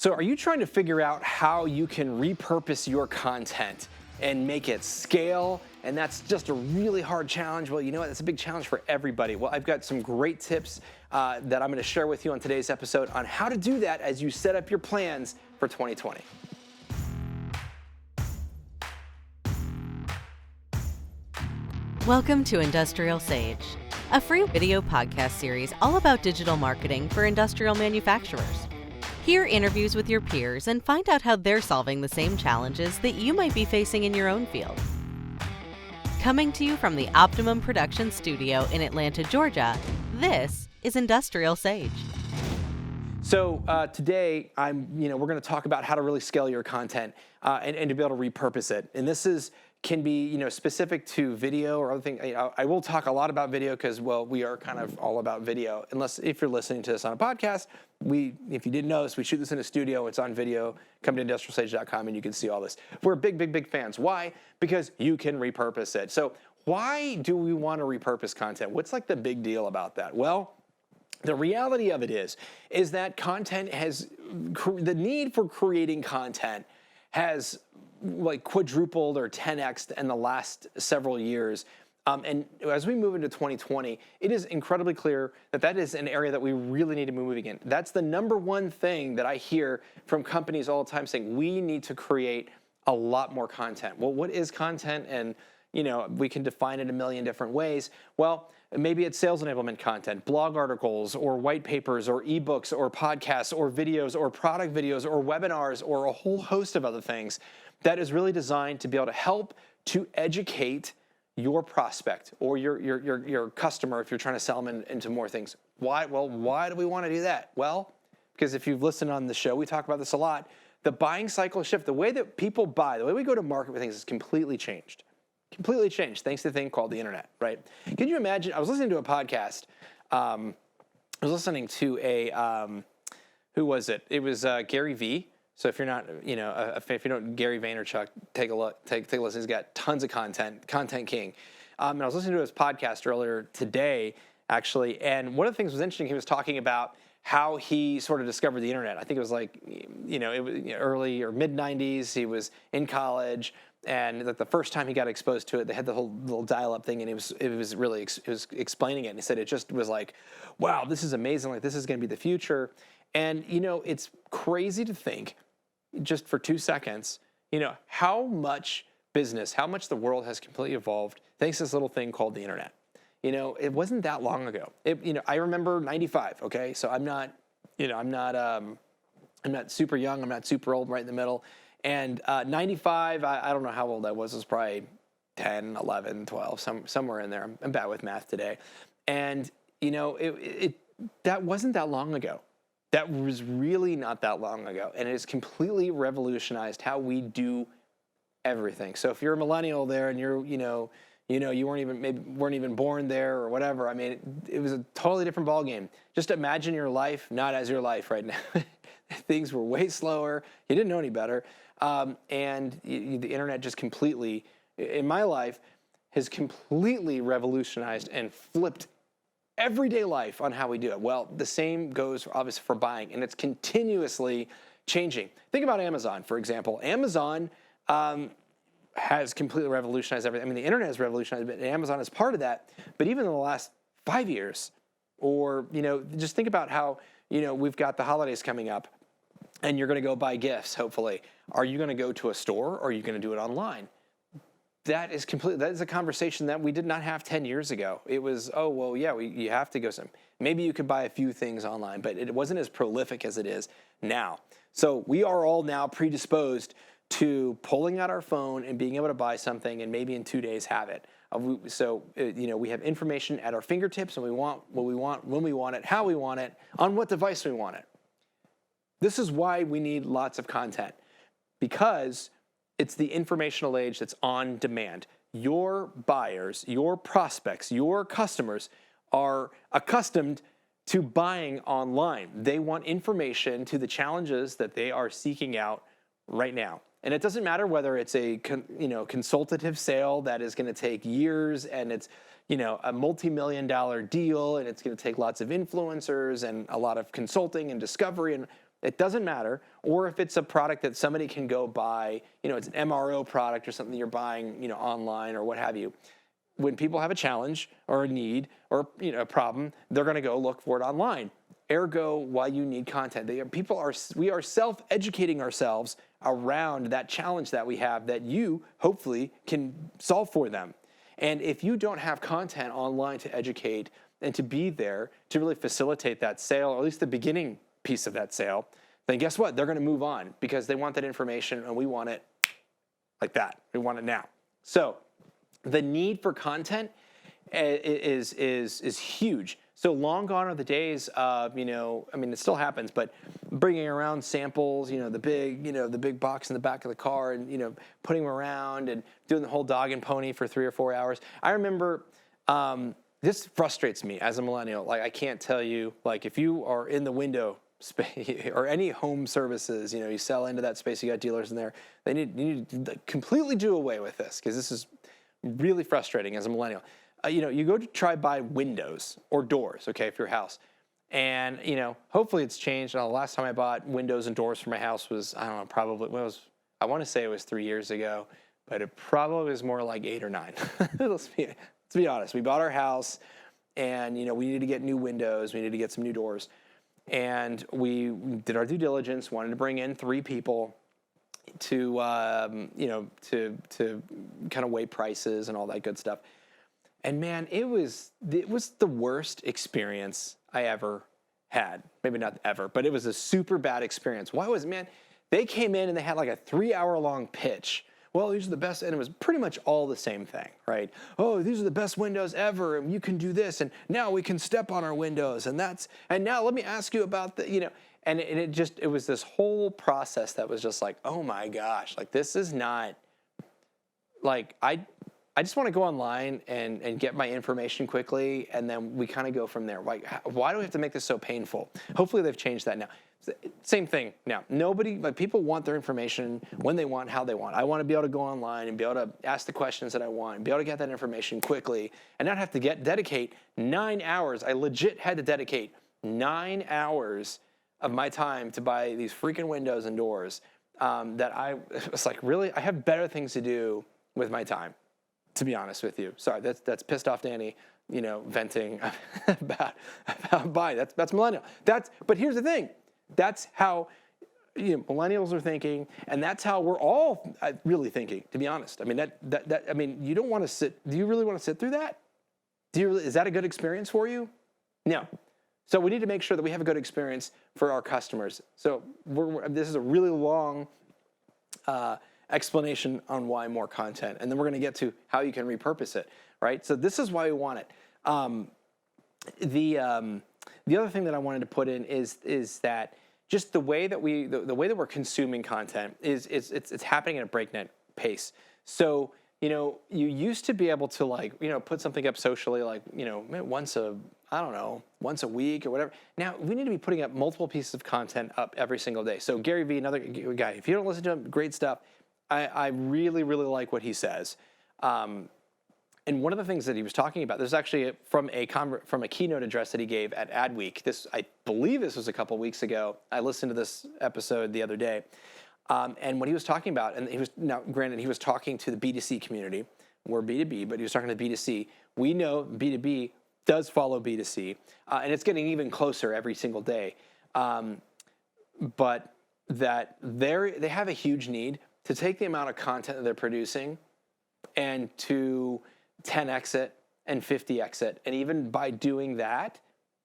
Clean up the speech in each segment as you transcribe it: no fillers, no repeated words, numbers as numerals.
So are you trying to figure out how you can repurpose your content and make it scale? And that's just a really hard challenge. Well, you know what? It's a big challenge for everybody. Well, I've got some great tips that I'm going to share with you on today's episode on how to do that as you set up your plans for 2020. Welcome to IndustrialSage, a free video podcast series all about digital marketing for industrial manufacturers. Hear interviews with your peers and find out how they're solving the same challenges that you might be facing in your own field. Coming to you from the Optimum Production Studio in Atlanta, Georgia, this is IndustrialSage. So today, we're going to talk about how to really scale your content and to be able to repurpose it. And this can be specific to video or other things. I will talk a lot about video because, well, we are kind of all about video. If you're listening to this on a podcast, if you didn't notice, we shoot this in a studio. It's on video. Come to IndustrialSage.com and you can see all this. We're big fans. Why? Because you can repurpose it. So why do we want to repurpose content? What's like the big deal about that? Well, the reality of it is that content the need for creating content has like quadrupled or 10x'd in the last several years. And as we move into 2020, it is incredibly clear that is an area that we really need to be moving in. That's the number one thing that I hear from companies all the time saying, we need to create a lot more content. Well, what is content? And we can define it a million different ways. Well, maybe it's sales enablement content, blog articles, or white papers, or ebooks, or podcasts, or videos, or product videos, or webinars, or a whole host of other things that is really designed to be able to help to educate your prospect or your customer if you're trying to sell them into more things. Why? Well, why do we want to do that? Well, because if you've listened on the show, we talk about this a lot. The buying cycle shift, the way that people buy, the way we go to market with things has completely changed. Completely changed thanks to a thing called the internet, right? Can you imagine? I was listening to a podcast. I was listening to who was it? It was Gary Vee. So if you're not, if you don't Gary Vaynerchuk, take a look, take a listen. He's got tons of content king. And I was listening to his podcast earlier today, actually. And one of the things that was interesting, he was talking about how he sort of discovered the internet. I think it was like, it was early or mid 90s. He was in college. And the first time he got exposed to it, they had the whole little dial-up thing, and it was explaining it. And he said it just was like, wow, this is amazing. Like, this is going to be the future. And it's crazy to think, just for 2 seconds, how much business, how much the world has completely evolved thanks to this little thing called the internet. It wasn't that long ago. I remember '95. Okay, so I'm not super young. I'm not super old. Right in the middle. And 95, I don't know how old I was. It was probably 10, 11, 12, somewhere in there. I'm bad with math today. And, that wasn't that long ago. That was really not that long ago. And it has completely revolutionized how we do everything. So if you're a millennial there and you weren't even born there or whatever, I mean, it was a totally different ballgame. Just imagine your life not as your life right now. Things were way slower. You didn't know any better. And the internet just completely, in my life, has completely revolutionized and flipped everyday life on how we do it. Well, the same goes obviously for buying, and it's continuously changing. Think about Amazon, for example. Amazon has completely revolutionized everything. I mean, the internet has revolutionized, but Amazon is part of that. But even in the last 5 years, or just think about how we've got the holidays coming up, and you're going to go buy gifts. Hopefully, are you going to go to a store or are you going to do it online? That is a conversation that we did not have 10 years ago. It was, oh, well, yeah, you have to go maybe you could buy a few things online, but it wasn't as prolific as it is now. So we are all now predisposed to pulling out our phone and being able to buy something and maybe in 2 days have it. We have information at our fingertips and we want what we want, when we want it, how we want it, on what device we want it. This is why we need lots of content, because it's the informational age that's on demand. Your buyers, your prospects, your customers are accustomed to buying online. They want information to the challenges that they are seeking out right now. And it doesn't matter whether it's a consultative sale that is going to take years and it's a multi-million-dollar deal and it's going to take lots of influencers and a lot of consulting and discovery, and it doesn't matter. Or if it's a product that somebody can go buy, it's an MRO product or something you're buying, online or what have you. When people have a challenge or a need or a problem, they're going to go look for it online. Ergo, why you need content. We are self-educating ourselves around that challenge that we have that you hopefully can solve for them. And if you don't have content online to educate and to be there to really facilitate that sale, or at least the beginning piece of that sale, then guess what? They're going to move on because they want that information and we want it like that. We want it now. So the need for content is huge. So long gone are the days of, it still happens, but bringing around samples, the big box in the back of the car and, putting them around and doing the whole dog and pony for 3 or 4 hours. I remember, this frustrates me as a millennial. Like, I can't tell you, like, if you are in the window space or any home services, you sell into that space, you got dealers in there, you need to completely do away with this because this is really frustrating as a millennial. You go to try buy windows or doors, okay, for your house. And, hopefully it's changed. The last time I bought windows and doors for my house was, I don't know, I want to say it was 3 years ago, but it probably was more like 8 or 9. Let's be honest. We bought our house and, we needed to get new windows. We needed to get some new doors. And we did our due diligence, wanted to bring in 3 people to kind of weigh prices and all that good stuff. And man, it was the worst experience I ever had. Maybe not ever, but it was a super bad experience. Why was it, man? They came in and they had like a 3-hour-long pitch. Well, these are the best, and it was pretty much all the same thing, right? Oh, these are the best windows ever, and you can do this, and now we can step on our windows, and now let me ask you about the, and it was this whole process that was just like, oh my gosh, like this is not, like I just want to go online and get my information quickly, and then we kind of go from there. Like, why do we have to make this so painful? Hopefully they've changed that now. Same thing now. People want their information when they want, how they want. I want to be able to go online and be able to ask the questions that I want and be able to get that information quickly and not have to dedicate 9 hours. I legit had to dedicate 9 hours of my time to buy these freaking windows and doors that I was like, really? I have better things to do with my time. To be honest with you, sorry, that's pissed off Danny, venting about buying. That's millennial. But here's the thing, that's how millennials are thinking, and that's how we're all really thinking. To be honest, I mean you don't want to sit. Do you really want to sit through that? Is that a good experience for you? No. So we need to make sure that we have a good experience for our customers. So this is a really long explanation on why more content, and then we're going to get to how you can repurpose it, right? So this is why we want it. The other thing that I wanted to put in is that just the way that we're consuming content it's happening at a breakneck pace. So you used to be able to put something up socially once a week or whatever. Now we need to be putting up multiple pieces of content up every single day. So Gary Vee, another guy, if you don't listen to him, great stuff. I really, really like what he says. And one of the things that he was talking about, this is actually from a keynote address that he gave at Adweek. I believe this was a couple weeks ago. I listened to this episode the other day. And what he was talking about, and granted, he was talking to the B2C community. We're B2B, but he was talking to B2C. We know B2B does follow B2C, and it's getting even closer every single day. But that they have a huge need to take the amount of content that they're producing and to 10x it and 50x it. And even by doing that,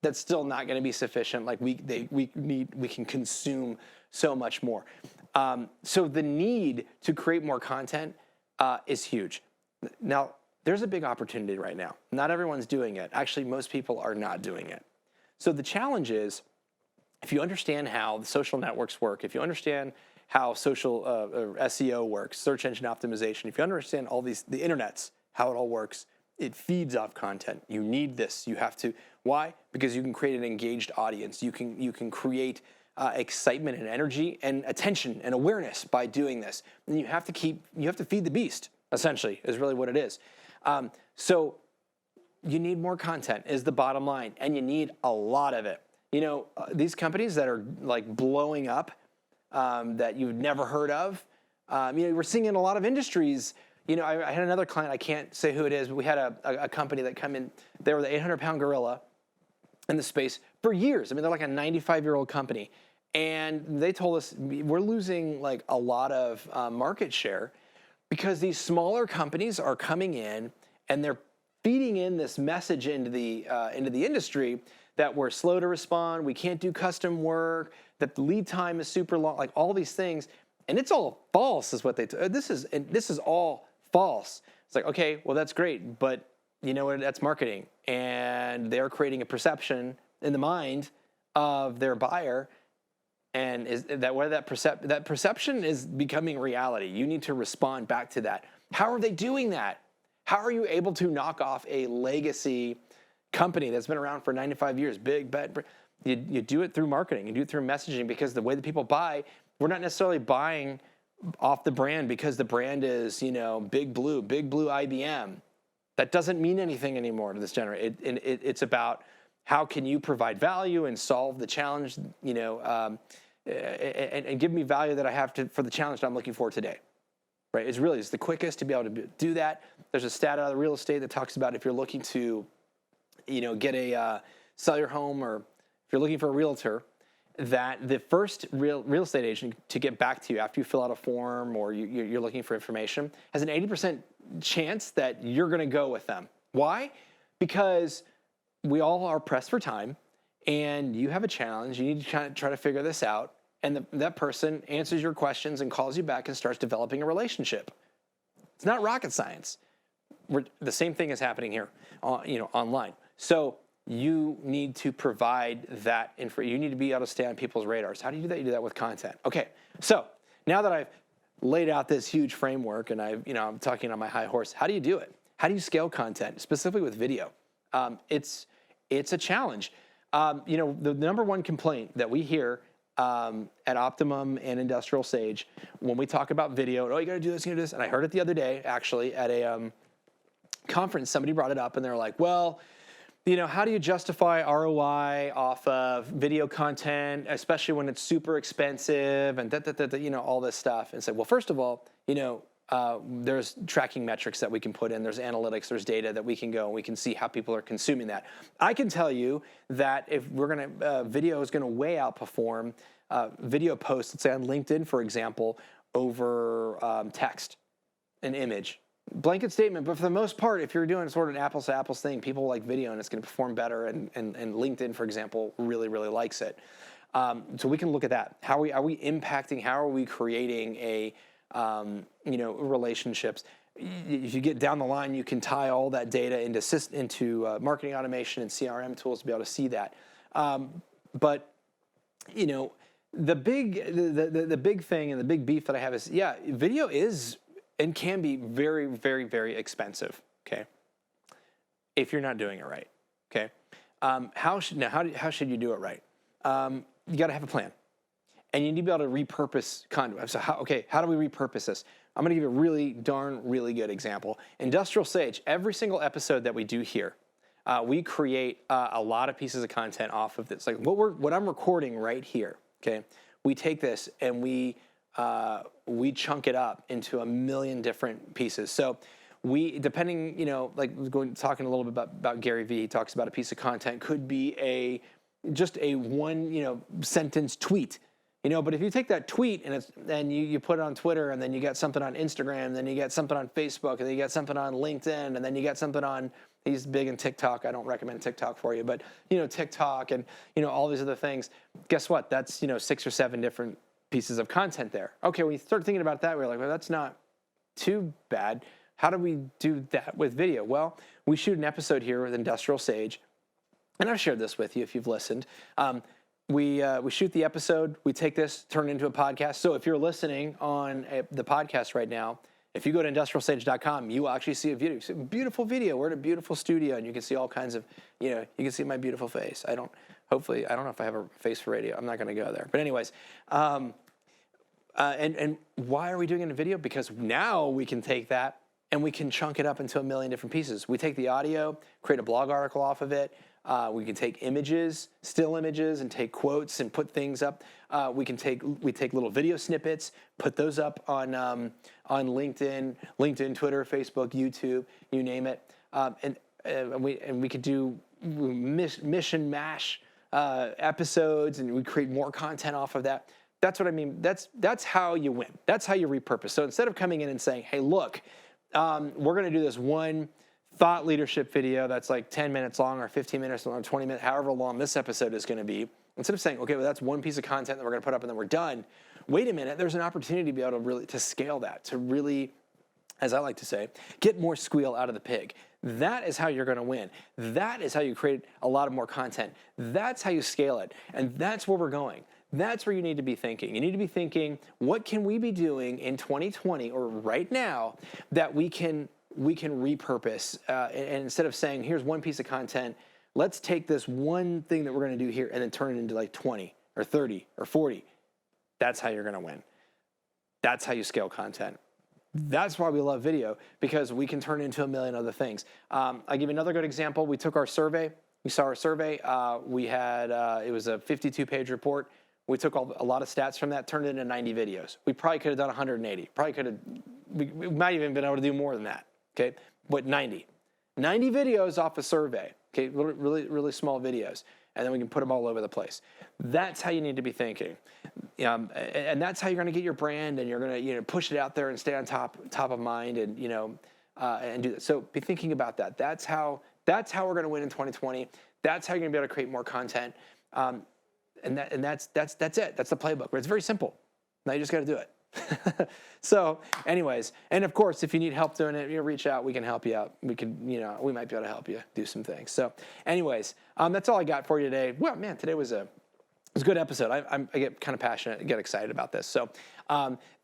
that's still not going to be sufficient. Like we can consume so much more. So the need to create more content is huge. Now, there's a big opportunity right now. Not everyone's doing it. Actually, most people are not doing it. So the challenge is, if you understand how the social networks work, if you understand how social SEO works, search engine optimization, if you understand all the internets, how it all works, it feeds off content. You need this. You have to. Why? Because you can create an engaged audience. You can create excitement and energy and attention and awareness by doing this. And you have to feed the beast, essentially, is really what it is. So you need more content is the bottom line, and you need a lot of it. these companies that are like blowing up that you've never heard of. We're seeing in a lot of industries. I had another client, I can't say who it is, but we had a company that come in. They were the 800-pound gorilla in the space for years. I mean, they're like a 95-year-old company. And they told us we're losing like a lot of market share because these smaller companies are coming in and they're feeding in this message into the industry that we're slow to respond, we can't do custom work, that the lead time is super long, like all these things. And it's all false is what this is all false. It's like, okay, well, that's great, but you know what? That's marketing. And they're creating a perception in the mind of their buyer. And that perception is becoming reality. You need to respond back to that. How are they doing that? How are you able to knock off a legacy company that's been around for 95 years? Big bet. You do it through marketing. You do it through messaging, because the way that people buy, we're not necessarily buying off the brand because the brand is, Big Blue IBM. That doesn't mean anything anymore to this generation. It's about how can you provide value and solve the challenge, and give me value that I have for the challenge that I'm looking for today, right? It's the quickest to be able to do that. There's a stat out of real estate that talks about if you're looking to, sell your home, or if you're looking for a realtor, that the first real estate agent to get back to you after you fill out a form or you're looking for information has an 80% chance that you're going to go with them. Why? Because we all are pressed for time, and you have a challenge. You need to try to figure this out, and that person answers your questions and calls you back and starts developing a relationship. It's not rocket science. The same thing is happening here, online. So you need to provide that info. You need to be able to stay on people's radars. How do you do that? You do that with content. Okay, so now that I've laid out this huge framework and I'm talking on my high horse, how do you do it? How do you scale content, specifically with video? It's a challenge. The number one complaint that we hear at Optimum and IndustrialSage when we talk about video, you got to do this, you got to do this. And I heard it the other day, actually, at a conference. Somebody brought it up, and they're like, well, how do you justify ROI off of video content, especially when it's super expensive and all this stuff? And said, well, first of all, there's tracking metrics that we can put in. There's analytics, there's data that we can go and we can see how people are consuming that. I can tell you that if video is going to way outperform video posts, let's say on LinkedIn, for example, over text and image. Blanket statement, but for the most part, if you're doing sort of an apples to apples thing, people like video and it's going to perform better. And LinkedIn, for example, really, really likes it. So we can look at that. How are we impacting? How are we creating a relationships? If you get down the line, you can tie all that data into marketing automation and CRM tools to be able to see that. But the big thing and the big beef that I have is, video is and can be very, very, very expensive. Okay, if you're not doing it right. Okay, how should you do it right? You got to have a plan. And you need to be able to repurpose content. So how do we repurpose this? I'm going to give you a really good example. IndustrialSage, every single episode that we do here, we create a lot of pieces of content off of this. Like what I'm recording right here, okay? We take this and we chunk it up into a million different pieces. So talking a little bit about Gary Vee, he talks about a piece of content could be just a one, sentence tweet. But if you take that tweet and you put it on Twitter, and then you got something on Instagram, and then you got something on Facebook, and then you got something on LinkedIn, and then you got something on, he's big in TikTok. I don't recommend TikTok for you, but TikTok and all these other things. Guess what? That's 6 or 7 different pieces of content there. Okay, when you start thinking about that, we're like, well, that's not too bad. How do we do that with video? Well, we shoot an episode here with IndustrialSage, and I've shared this with you if you've listened. We shoot the episode, we take this, turn it into a podcast. So if you're listening on the podcast right now, if you go to IndustrialSage.com, you will actually see a video. You see a beautiful video. We're at a beautiful studio, and you can see all kinds of, you can see my beautiful face. I don't know if I have a face for radio. I'm not going to go there. But anyways, and why are we doing it in a video? Because now we can take that and we can chunk it up into a million different pieces. We take the audio, create a blog article off of it. We can take images, still images, and take quotes and put things up. We take little video snippets, put those up on LinkedIn, Twitter, Facebook, YouTube, you name it. And we could do mission mash episodes, and we create more content off of that. That's what I mean. That's how you win. That's how you repurpose. So instead of coming in and saying, hey, look, we're going to do this one thought leadership video that's like 10 minutes long or 15 minutes long or 20 minutes, however long this episode is going to be, instead of saying, okay, well, that's one piece of content that we're going to put up and then we're done. Wait a minute, there's an opportunity to be able to really to scale that, to really, as I like to say, get more squeal out of the pig. That is how you're going to win. That is how you create a lot of more content. That's how you scale it. And that's where we're going. That's where you need to be thinking. You need to be thinking, what can we be doing in 2020 or right now that we can repurpose, and instead of saying, here's one piece of content, let's take this one thing that we're going to do here and then turn it into like 20 or 30 or 40. That's how you're going to win. That's how you scale content. That's why we love video, because we can turn it into a million other things. I'll give you another good example. We took our survey. We saw our survey. We had, it was a 52-page report. We took a lot of stats from that, turned it into 90 videos. We probably could have done 180. We might even been able to do more than that. Okay, but 90 videos off a survey. Okay, really, really small videos, and then we can put them all over the place. That's how you need to be thinking, and that's how you're going to get your brand, and you're going to push it out there and stay on top of mind, and and do that. So be thinking about that. That's how we're going to win in 2020. That's how you're going to be able to create more content, and that's it. That's the playbook. But it's very simple. Now you just got to do it. So anyways, and of course, if you need help doing it, reach out. We can help you out. We can, we might be able to help you do some things. So anyways, that's all I got for you today. Well, man, today was a good episode. I get kind of passionate and get excited about this. So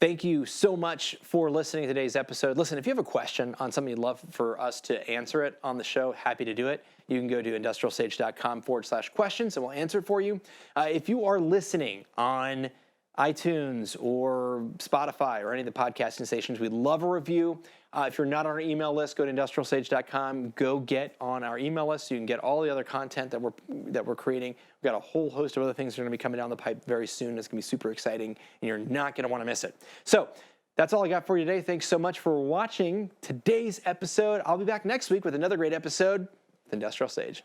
thank you so much for listening to today's episode. Listen, if you have a question on something you'd love for us to answer it on the show, happy to do it. You can go to IndustrialSage.com/questions and we'll answer it for you. If you are listening on iTunes or Spotify or any of the podcasting stations, we'd love a review. If you're not on our email list, go to IndustrialSage.com. Go get on our email list so you can get all the other content that we're creating. We've got a whole host of other things that are going to be coming down the pipe very soon. It's going to be super exciting, and you're not going to want to miss it. So that's all I got for you today. Thanks so much for watching today's episode. I'll be back next week with another great episode with Industrial Sage.